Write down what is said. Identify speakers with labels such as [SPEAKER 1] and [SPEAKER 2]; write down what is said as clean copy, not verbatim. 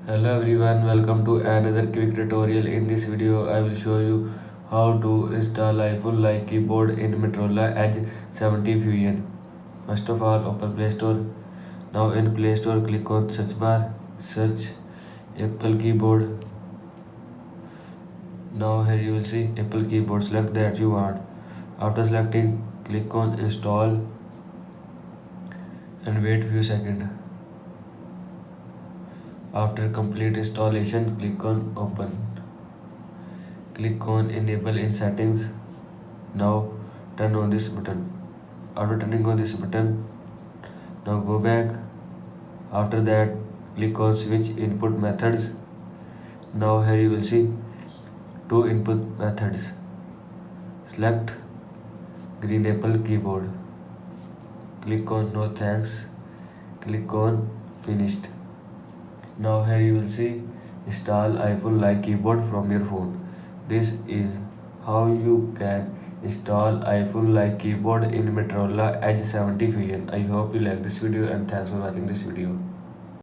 [SPEAKER 1] Hello everyone, welcome to another quick tutorial. In this video, I will show you how to install iPhone like keyboard in Motorola Edge 70 Fusion. First of all, open Play Store. Now in Play Store, click on search bar, search Apple keyboard. Now here you will see Apple keyboard. Select that you want. After selecting, click on install and wait few seconds. After complete installation, click on open. Click on enable in settings. Now turn on this button. After turning on this button, now go back. After that, click on switch input methods. Now here you will see two input methods. Select green Apple keyboard. Click on no thanks. Click on finished. Now here you will see install iPhone like keyboard from your phone. This is how you can install iPhone like keyboard in Motorola Edge 70 Fusion. I hope you like this video and thanks for watching this video.